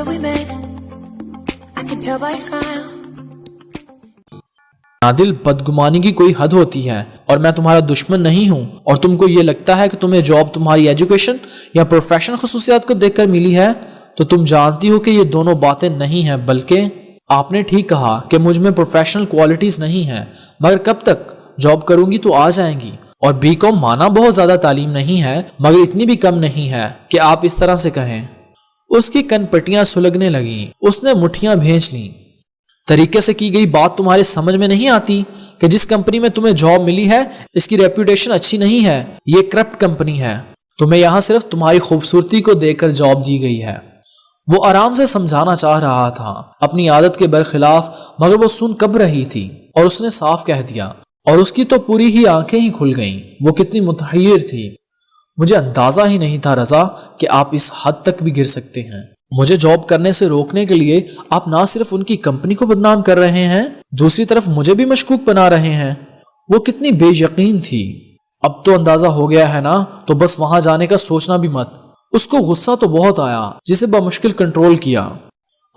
we met, I could tell by your smile. नादिल, बदगुमानी की कोई हद होती है और मैं तुम्हारा दुश्मन नहीं हूं और तुमको ये लगता है कि तुम्हें जॉब तुम्हारी एजुकेशन या प्रोफेशनल खसूसियात को देखकर मिली है, तो तुम जानती हो कि ये दोनों बातें नहीं हैं, बल्कि आपने ठीक कहा कि मुझ में प्रोफेशनल क्वालिटीज नहीं हैं, मगर कब तक? जॉब करूंगी तो आ जाएंगी। और बीकॉम माना बहुत ज्यादा तालीम नहीं है, मगर इतनी भी कम नहीं है कि आप इस तरह से कहें। उसकी कनपटियां सुलगने लगी, उसने मुट्ठियां भींच लीं। तरीके से की गई बात तुम्हारे समझ में नहीं आती कि जिस कंपनी में तुम्हें जॉब मिली है इसकी रेप्यूटेशन अच्छी नहीं है, ये करप्ट कंपनी है। तुम्हें यहाँ सिर्फ तुम्हारी खूबसूरती को देखकर जॉब दी गई है। वो आराम से समझाना चाह रहा था, अपनी आदत के बरखिलाफ, मगर वो सुन कब रही थी और उसने साफ कह दिया, और उसकी तो पूरी ही आंखें ही खुल गईं। वो कितनी मुतहय्यर थी। मुझे अंदाजा ही नहीं था रजा कि आप इस हद तक भी गिर सकते हैं। मुझे जॉब करने से रोकने के लिए आप ना सिर्फ उनकी कंपनी को बदनाम कर रहे हैं, दूसरी तरफ मुझे भी मशकूक बना रहे हैं। वो कितनी बेयकीन थी। अब तो अंदाजा हो गया है ना, तो बस वहां जाने का सोचना भी मत। उसको गुस्सा तो बहुत आया, जिसे बमुश्किल कंट्रोल किया।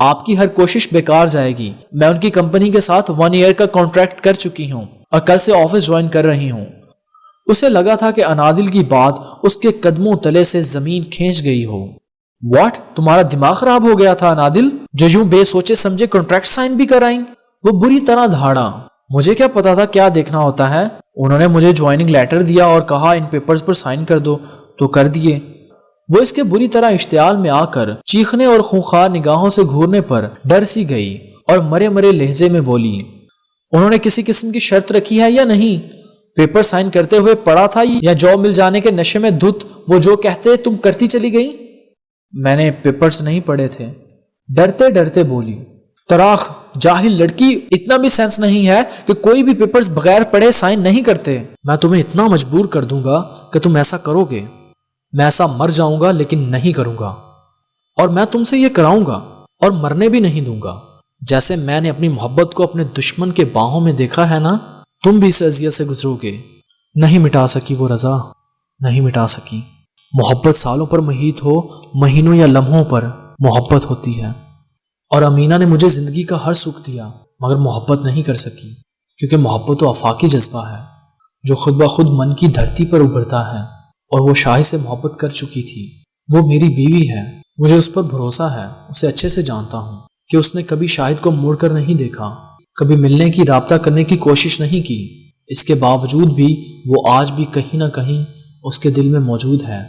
आपकी हर कोशिश बेकार जाएगी। मैं उनकी कंपनी के साथ 1 ईयर का कॉन्ट्रैक्ट कर चुकी हूँ और कल से ऑफिस ज्वाइन कर रही हूँ। उसे लगा था कि अनादिल की बात उसके कदमों तले से जमीन खींच गई हो। व्हाट? तुम्हारा दिमाग खराब हो गया था अनादिल, जो यूं बेसोचे समझे कॉन्ट्रैक्ट साइन भी कराई? वो बुरी तरह धाड़ा। मुझे क्या पता था क्या देखना होता है। उन्होंने मुझे ज्वाइनिंग लेटर दिया और कहा इन पेपर्स पर साइन कर दो, तो कर दिए। वो इसके बुरी तरह इश्तियाल में आकर चीखने और खूंखार निगाहों से घूरने पर डर सी गई और मरे मरे लहजे में बोली, उन्होंने किसी किस्म की शर्त रखी है या नहीं? पेपर साइन करते हुए पड़ा था या जॉब मिल जाने के नशे में धुत वो जो कहते तुम करती चली गई? मैंने पेपर्स नहीं पढ़े थे, डरते डरते बोली। तराख जाहिल लड़की, इतना भी सेंस नहीं है कि कोई भी पेपर्स बगैर पढ़े साइन नहीं करते। मैं तुम्हें इतना मजबूर कर दूंगा कि तुम ऐसा करोगे। मैं ऐसा मर जाऊंगा लेकिन नहीं करूंगा, और मैं तुमसे ये कराऊंगा और मरने भी नहीं दूंगा। जैसे मैंने अपनी मोहब्बत को अपने दुश्मन के बाहों में देखा है ना, तुम भी इस अज़ियत से गुजरोगे। नहीं मिटा सकी वो रजा, नहीं मिटा सकी। मोहब्बत सालों पर मुहीत हो, महीनों या लम्हों पर मोहब्बत होती है। और अमीना ने मुझे जिंदगी का हर सुख दिया, मगर मोहब्बत नहीं कर सकी, क्योंकि मोहब्बत तो आफाकी जज्बा है जो खुद ब खुद मन की धरती पर उभरता है। और वो शाहिद से मोहब्बत कर चुकी थी। वो मेरी बीवी है, मुझे उस पर भरोसा है। उसे अच्छे से जानता हूँ कि उसने कभी शाहिद को मुड़कर नहीं देखा, कभी मिलने की राब्ता करने की कोशिश नहीं की। इसके बावजूद भी वो आज भी कहीं ना कहीं उसके दिल में मौजूद है।